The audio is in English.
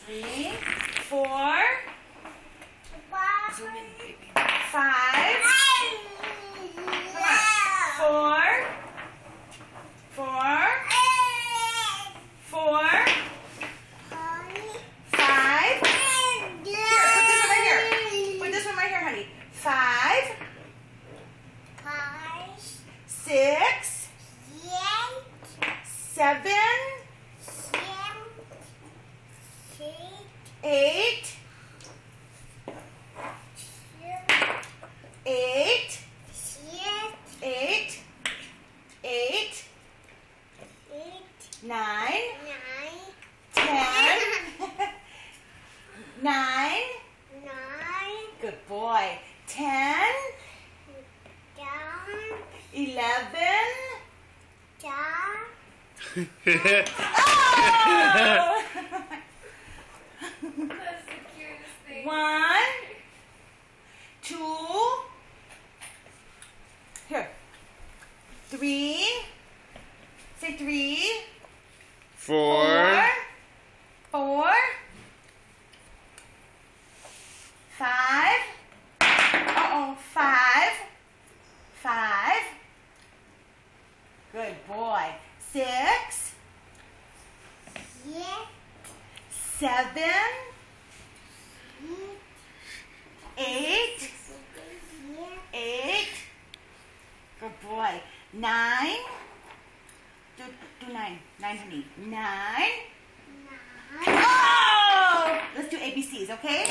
3, 4, Zoom in, baby. 5. Come on. 4, 4, 4, 5. Here, put this one right here. Put this one right here, honey. 5, 6, 7, 8, 8, 8, 8, 9, 10, 9. Good boy. 10, 11. Oh! That's the cutest thing. 1, 2. Here. 3. Say 3. 4. 4. 5. Uh-oh. 5. 5. Good boy. 6. 7. 8. 8. Good boy. 9. Do 9. 9, honey. 9. Oh! Let's do ABCs, okay?